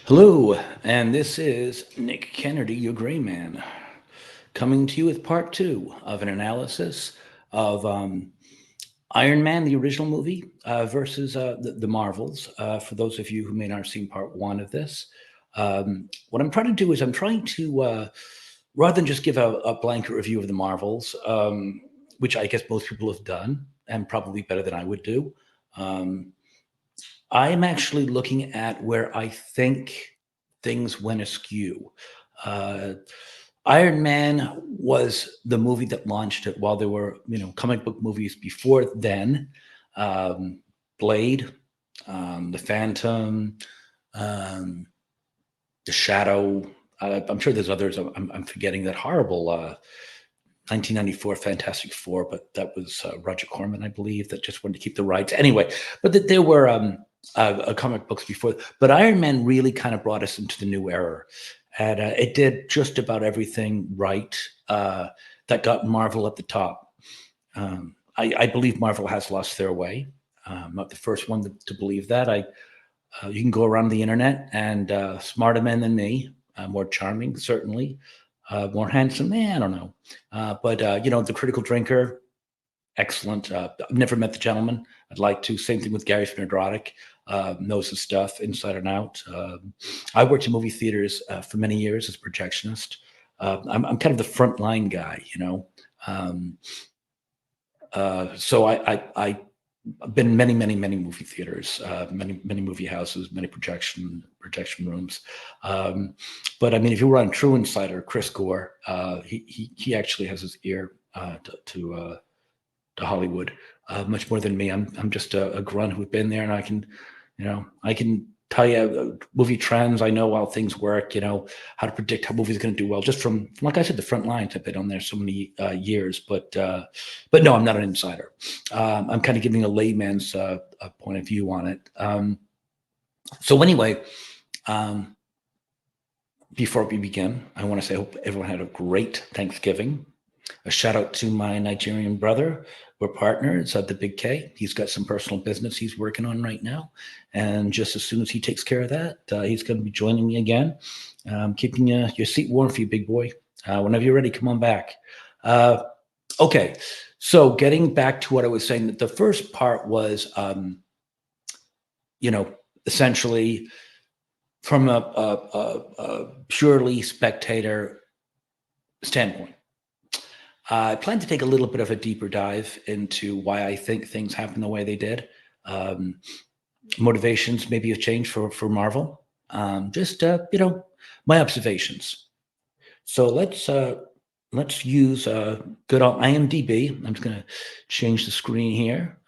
Hello, and this is Nick Kennedy, your gray man, coming to you with part two of an analysis of Iron Man, the original movie, versus the Marvels. For those of you who may not have seen part one of this, what I'm trying to do is I'm trying to, rather than just give a blanket review of the Marvels, which I guess most people have done, and probably better than I would do. Um, I'm actually looking at where I think things went askew. Uh, Iron Man was the movie that launched it while there were, comic book movies before then. Um, Blade, The Phantom, um, The Shadow. I'm sure there's others I'm forgetting. That horrible 1994 Fantastic Four, but that was Roger Corman, I believe, that just wanted to keep the rights. Anyway, but there were comic books before. But Iron Man really kind of brought us into the new era. And it did just about everything right that got Marvel at the top. I believe Marvel has lost their way. I'm not the first one to believe that. You can go around the internet and smarter men than me, more charming, certainly, more handsome. I don't know. But the critical drinker, excellent. I've never met the gentleman. I'd like to. Same thing with Gary Spinodrotic. Knows his stuff inside and out. I worked in movie theaters for many years as a projectionist. I'm kind of the frontline guy. Um, I've been in many movie theaters, many movie houses, many projection rooms. But I mean, if you were on True Insider, Chris Gore, he actually has his ear to Hollywood, much more than me. I'm just a grunt who's been there, and I can tell you movie trends. I know how things work. How to predict how movies are going to do well, just from like I said, the front lines. I've been on there so many years, but no, I'm not an insider. I'm kind of giving a layman's point of view on it. So anyway, um, before we begin, I want to say I hope everyone had a great Thanksgiving. A shout out to my Nigerian brother. We're partners at the Big K. He's got some personal business he's working on right now. And just as soon as he takes care of that, he's going to be joining me again. Keeping your seat warm for you, big boy. Whenever you're ready, come on back. Okay. So getting back to what I was saying, that the first part was, essentially from a purely spectator standpoint. I plan to take a little bit of a deeper dive into why I think things happen the way they did. Um, Motivations maybe have changed for Marvel. Just my observations. So let's use good old IMDb. I'm just gonna change the screen here.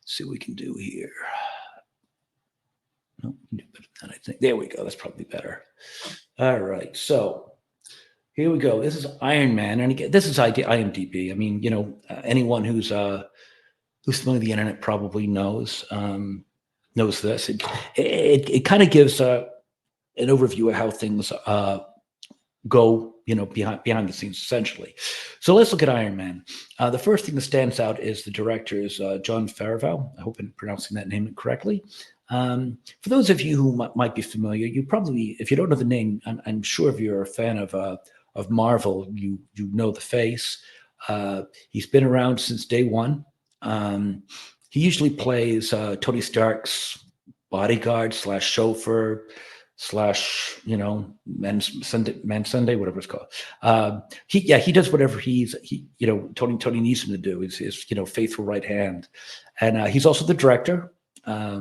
See what we can do here. No, we can do better than that, I think. There we go. That's probably better. All right. So here we go. This is Iron Man, and again, this is IMDb. I mean, anyone who's familiar with the internet probably knows this. It kind of gives an overview of how things go, behind the scenes, essentially. So let's look at Iron Man. The first thing that stands out is the director is Jon Favreau. I hope I'm pronouncing that name correctly. For those of you who might be familiar, you probably, if you don't know the name, I'm sure if you're a fan of Marvel, you know the face. He's been around since day one. He usually plays Tony Stark's bodyguard slash chauffeur slash man Sunday, whatever it's called. He does whatever Tony needs him to do. Is his faithful right hand, and he's also the director. I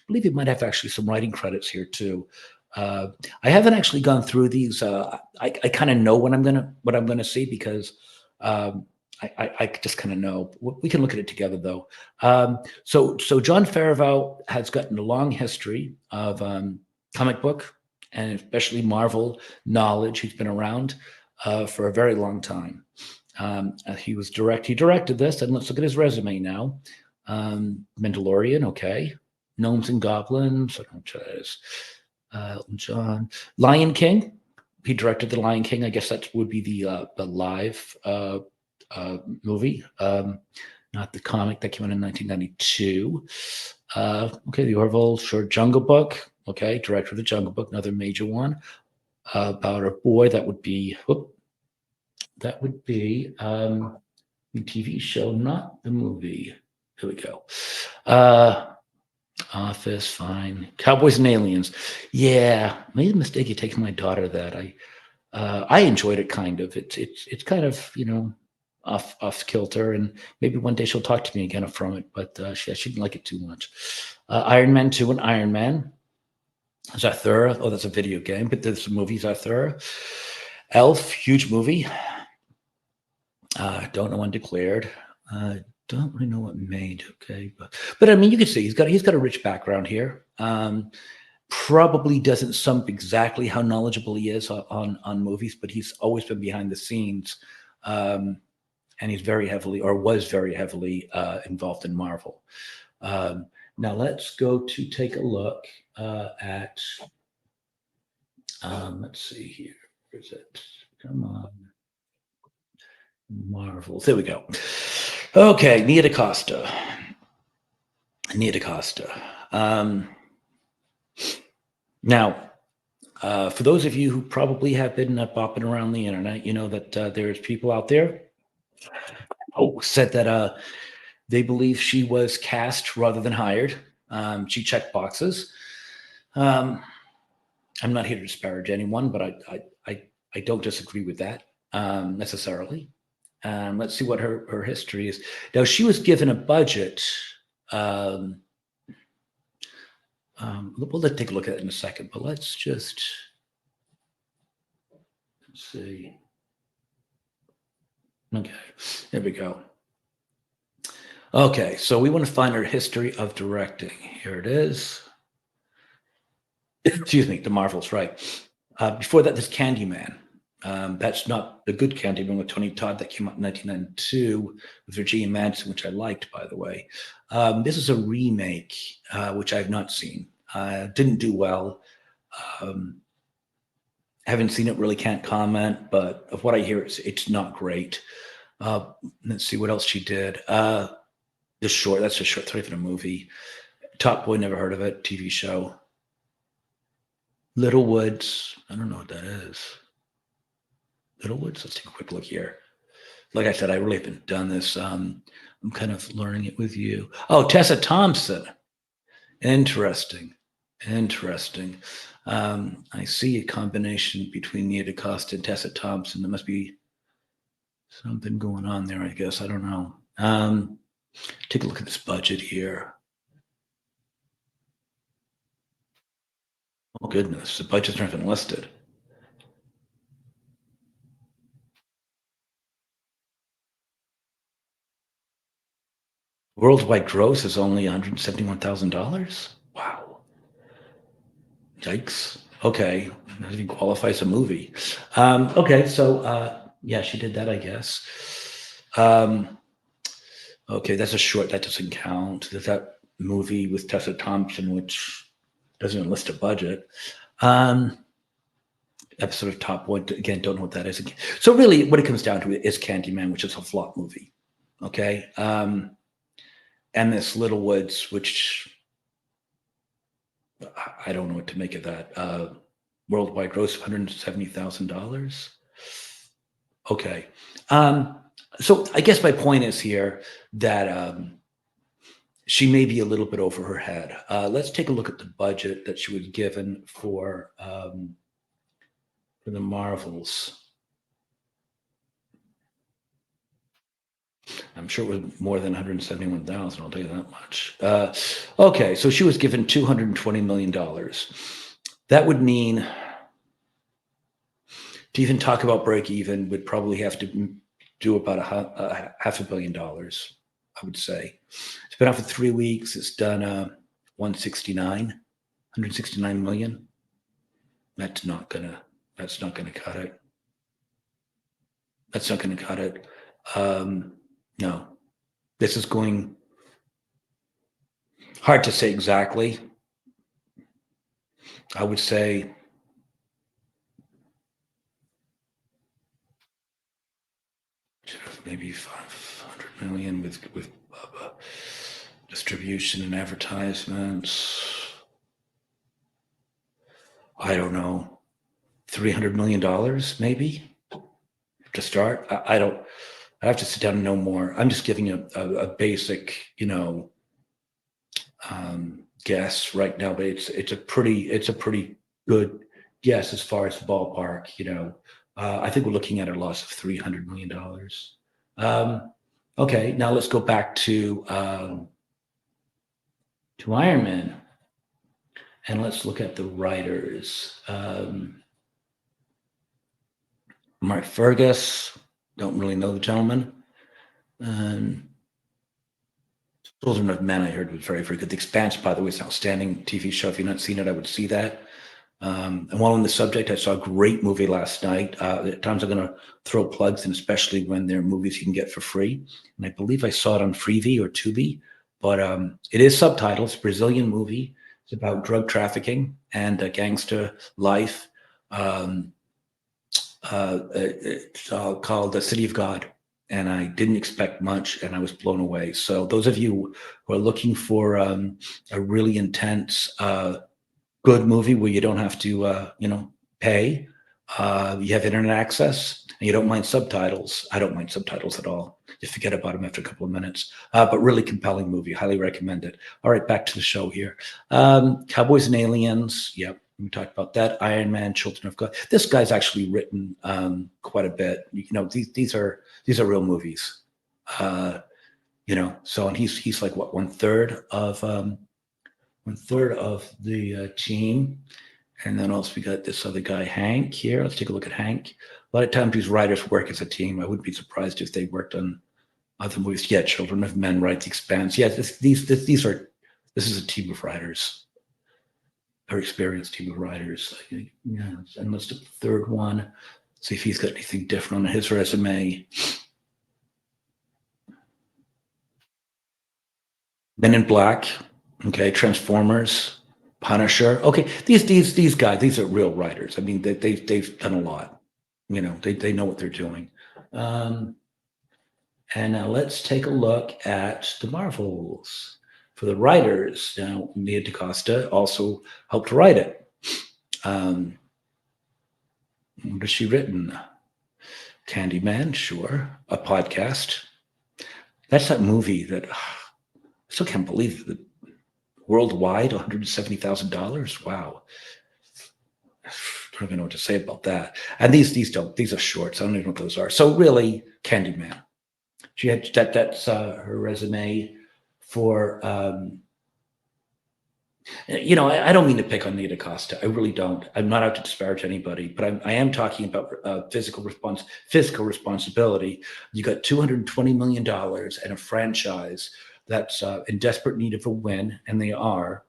believe he might have actually some writing credits here too. I haven't actually gone through these. I kind of know what I'm gonna see because I just kind of know. We can look at it together though. So Jon Favreau has gotten a long history of comic book and especially Marvel knowledge. He's been around for a very long time. He directed this, and let's look at his resume now. Mandalorian, okay. Gnomes and Goblins, Elton John. Lion King, he directed the Lion King. I guess that would be the live movie. not the comic that came out in 1992. Okay, the Orville short Jungle Book. Okay, director of the Jungle Book, another major one about a boy. That would be the TV show, not the movie. Here we go. Uh, Office, fine. Cowboys and Aliens. Yeah, made a mistake of taking my daughter that. I enjoyed it kind of. It's kind of off kilter, and maybe one day she'll talk to me again from it. But she didn't like it too much. Iron Man 2 and Iron Man. Zathura. Oh, that's a video game, but there's a movie Zathura. Elf, huge movie. Don't know when declared. Don't really know what made. Okay, but I mean, you can see he's got a rich background here. Probably doesn't sum up exactly how knowledgeable he is on movies, but he's always been behind the scenes, um, and he's very heavily or was very heavily involved in Marvel. Um, Now let's go to take a look at. Let's see here. Where's it? Come on, Marvel. There we go. Okay, Nia DaCosta. Nia DaCosta. Now, for those of you who probably have been bopping around the internet, you know that there's people out there who said that they believe she was cast rather than hired. She checked boxes. Um, I'm not here to disparage anyone, but I don't disagree with that necessarily. Let's see what her history is. Now, she was given a budget. Um, let's take a look at it in a second, but let's see. Okay, there we go. Okay, so we want to find her history of directing. Here it is. Excuse me, the Marvels, right. Before that, there's Candyman. That's not the good Candyman with Tony Todd that came out in 1992 with Virginia Madsen, which I liked, by the way. This is a remake, which I've not seen. Didn't do well. Um, haven't seen it, really can't comment, but of what I hear, it's not great. Let's see what else she did. That's a short, 30 minute movie. Top Boy, never heard of it. TV show. Little Woods. I don't know what that is. Little Woods. Let's take a quick look here. Like I said, I really haven't done this. I'm kind of learning it with you. Oh, Tessa Thompson. Interesting. Interesting. I see a combination between Nia DaCosta and Tessa Thompson. There must be something going on there, I guess. I don't know. Take a look at this budget here. Oh, goodness. The budget's not even listed. Worldwide gross is only $171,000. Wow. Yikes. Okay. That even qualifies a movie. Okay. So, yeah, she did that, I guess. Okay. That's a short. That doesn't count. There's that movie with Tessa Thompson, which doesn't even list a budget. Um, Episode of Top Boy. Again, don't know what that is. So, really, what it comes down to is Candyman, which is a flop movie. Okay. And this Little Woods, which I don't know what to make of that. Worldwide gross $170,000. Okay. So I guess my point is here that she may be a little bit over her head. Let's take a look at the budget that she was given for the Marvels. I'm sure it was more than 171,000. I'll tell you that much. Okay, so she was given $220 million. That would mean to even talk about break even would probably have to do about a $500 million. I would say it's been out for 3 weeks. It's done 169 million. That's not gonna. That's not gonna cut it. That's not gonna cut it. No, this is going hard to say exactly. I would say maybe 500 million with Distribution and advertisements. I don't know. $300 million, maybe to start. I don't. I have to sit down and know more. I'm just giving a basic, guess right now, but it's a pretty good guess as far as the ballpark. I think we're looking at a loss of $300 million. Okay, now let's go back to Iron Man, and let's look at the writers. Mark Fergus, don't really know the gentleman. Um, Children of Men, I heard was very, very good. The Expanse, by the way, is an outstanding TV show. If you've not seen it, I would see that. And while on the subject, I saw a great movie last night. At times I'm going to throw plugs in, especially when they're movies you can get for free. And I believe I saw it on Freevee or Tubi, but it is subtitled. It's a Brazilian movie. It's about drug trafficking and gangster life. Um, it's called The City of God. And I didn't expect much, and I was blown away. So those of you who are looking for a really intense good movie where you don't have to, pay. You have internet access, and you don't mind subtitles. I don't mind subtitles at all. You forget about them after a couple of minutes. But really compelling movie. Highly recommend it. All right, back to the show here. Cowboys and Aliens. Yep, we talked about that. Iron Man, Children of God. This guy's actually written quite a bit. These are real movies. So and he's like what one third of the team. And then also we got this other guy, Hank, here. Let's take a look at Hank. A lot of times these writers work as a team. I wouldn't be surprised if they worked on other movies. Yeah, Children of Men, right? The Expanse. Yeah, this is a team of writers, very experienced team of writers. Yeah, and let's do the third one. See if he's got anything different on his resume. Men in Black. Okay, Transformers. Punisher. Okay, these guys, these are real writers. I mean, they've done a lot. They know what they're doing. Um, and now let's take a look at the Marvels. For the writers, now Nia DaCosta also helped write it. What has she written? Candyman, sure. A podcast. That's that movie that I still can't believe that worldwide, $170,000. Wow. I don't even know what to say about that. And these are shorts. I don't even know what those are. So really, Candyman. She had that's her resume for. I don't mean to pick on Nita Costa. I really don't. I'm not out to disparage anybody, but I am talking about fiscal responsibility. You got $220 million and a franchise that's in desperate need of a win, and they are.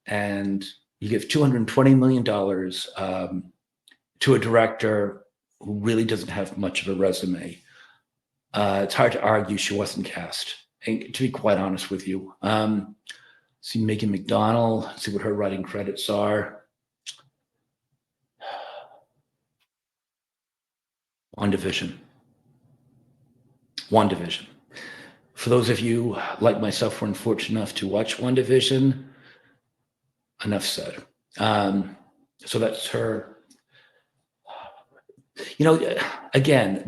And you give $220 million to a director who really doesn't have much of a resume. It's hard to argue she wasn't cast. And to be quite honest with you, see Megan McDonnell, see what her writing credits are. WandaVision. WandaVision. For those of you like myself who are unfortunate enough to watch WandaVision, enough said. So that's her. Again,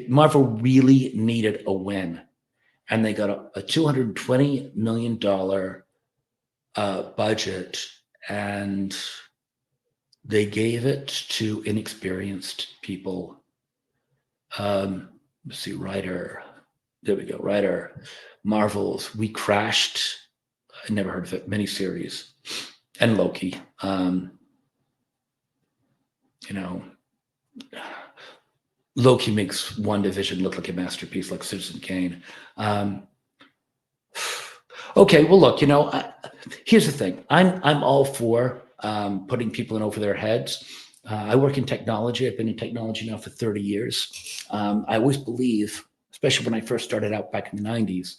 Marvel really needed a win, and they got a $220 million budget, and they gave it to inexperienced people. Let's see, writer. There we go, writer. Marvel's We Crashed. I never heard of it. Miniseries, and Loki. Loki makes WandaVision look like a masterpiece, like Citizen Kane. Okay, well, look, here's the thing. I'm all for putting people in over their heads. I work in technology. I've been in technology now for 30 years. I always believe, especially when I first started out back in the 90s,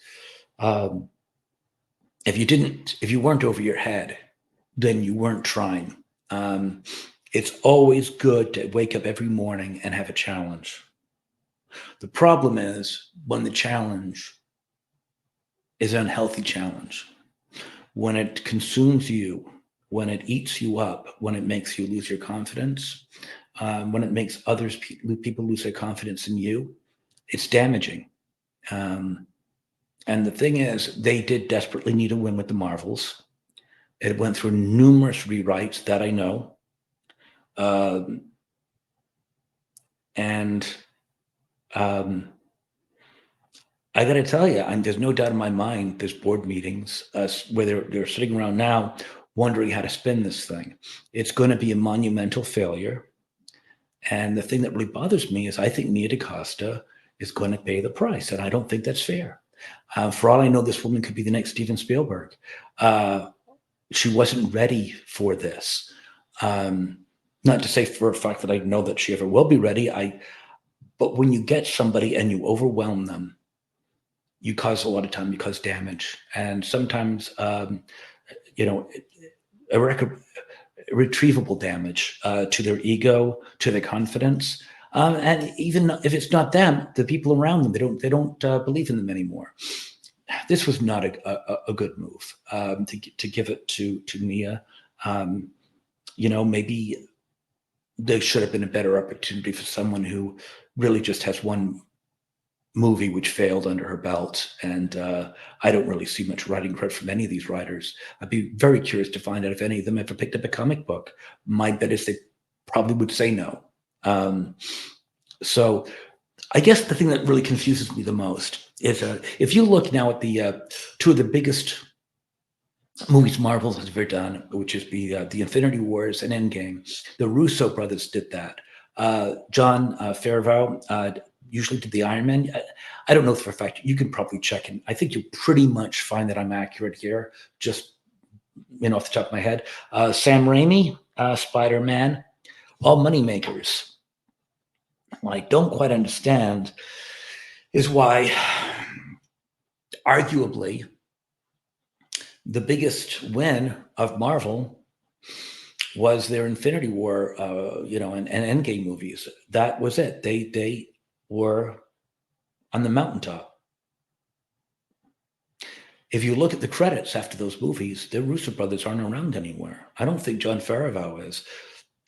if you weren't over your head, then you weren't trying. It's always good to wake up every morning and have a challenge. The problem is when the challenge is an unhealthy challenge. When it consumes you, when it eats you up, when it makes you lose your confidence, when it makes people lose their confidence in you, it's damaging. Um, and the thing is, they did desperately need a win with the Marvels. It went through numerous rewrites that I know. Um, and um, I got to tell you, there's no doubt in my mind there's board meetings where they're sitting around now wondering how to spin this thing. It's going to be a monumental failure. And the thing that really bothers me is I think Nia DaCosta is going to pay the price. And I don't think that's fair. For all I know, this woman could be the next Steven Spielberg. She wasn't ready for this. Not to say for a fact that I know that she ever will be ready. But when you get somebody and you overwhelm them, you cause a lot of time, you cause damage. And sometimes, you know, irretrievable damage to their ego, to their confidence. And even if it's not them, the people around them, they don't believe in them anymore. This was not a good move to give it to Nia. Maybe there should have been a better opportunity for someone who really just has one movie which failed under her belt. And I don't really see much writing credit from any of these writers. I'd be very curious to find out if any of them ever picked up a comic book. My bet is they probably would say no. So I guess the thing that really confuses me the most is if you look now at the two of the biggest movies Marvel has ever done, which is the Infinity Wars and Endgame. The Russo brothers did that. John Favreau usually did the Iron Man. I don't know for a fact. You can probably check, and I think you'll pretty much find that I'm accurate here, just off the top of my head. Sam Raimi, Spider-Man, all money makers. What I don't quite understand is why, arguably, the biggest win of Marvel was their Infinity War, and Endgame movies. That was it. They were on the mountaintop. If you look at the credits after those movies, the Russo brothers aren't around anywhere. I don't think John Favreau is.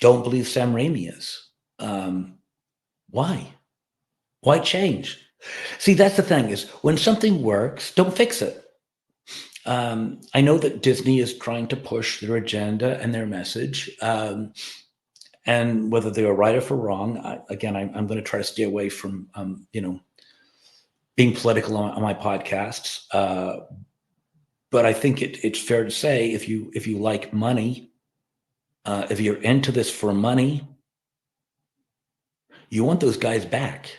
Don't believe Sam Raimi is. Why? Why change? See, that's the thing is when something works, don't fix it. I know that Disney is trying to push their agenda and their message. And whether they're right or wrong, I'm going to try to stay away from, being political on my podcasts. But I think it's fair to say if you like money, if you're into this for money, you want those guys back.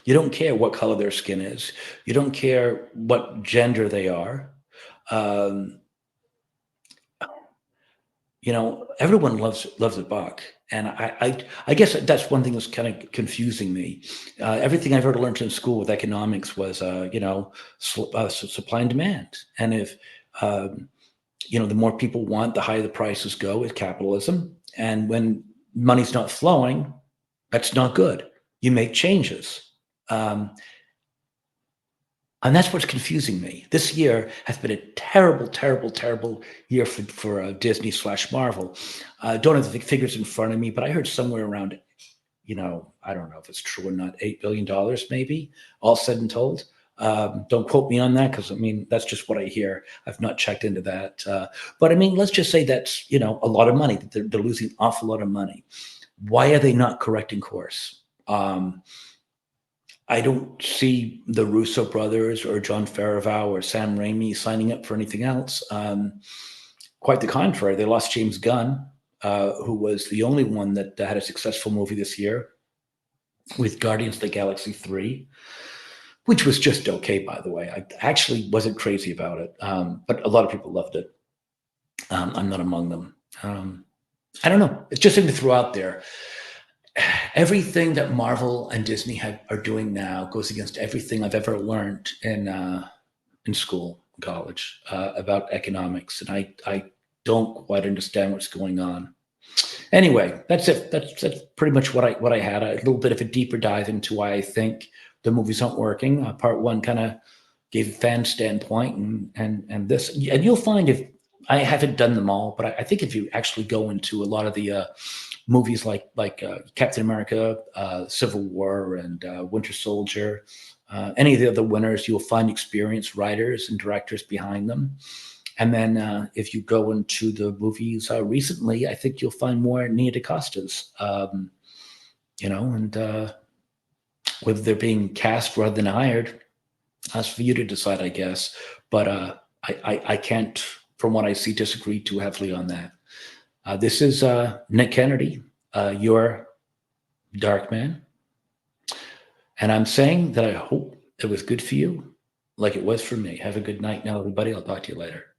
You don't care what color their skin is. You don't care what gender they are. Everyone loves a buck, and I guess that's one thing that's kind of confusing me. Everything I've ever learned in school with economics was supply and demand, and if the more people want, the higher the prices go with capitalism, and when money's not flowing, that's not good. You make changes. And that's what's confusing me. This year has been a terrible, terrible, terrible year for Disney / Marvel. Don't have the figures in front of me, but I heard somewhere around, I don't know if it's true or not, $8 billion maybe, all said and told. Don't quote me on that because, that's just what I hear. I've not checked into that. But, let's just say that's, a lot of money. They're losing an awful lot of money. Why are they not correcting course? I don't see the Russo brothers or John Favreau or Sam Raimi signing up for anything else. Quite the contrary, they lost James Gunn, who was the only one that had a successful movie this year with Guardians of the Galaxy 3, which was just okay, by the way. I actually wasn't crazy about it, but a lot of people loved it. I'm not among them. I don't know. It's just something to throw out there. Everything that Marvel and Disney are doing now goes against everything I've ever learned in school, college, about economics, and I don't quite understand what's going on. Anyway, that's it. That's pretty much what I had. A little bit of a deeper dive into why I think the movies aren't working. Part one kind of gave a fan standpoint, and this, and you'll find if I haven't done them all, but I think if you actually go into a lot of the movies like Captain America, Civil War, and Winter Soldier, any of the other winners, you'll find experienced writers and directors behind them. And then if you go into the movies recently, I think you'll find more Nia DaCosta's, and whether they're being cast rather than hired, that's for you to decide, I guess. But I can't, from what I see, disagree too heavily on that. This is Nick Kennedy, your Dark Man. And I'm saying that I hope it was good for you, like it was for me. Have a good night now, everybody. I'll talk to you later.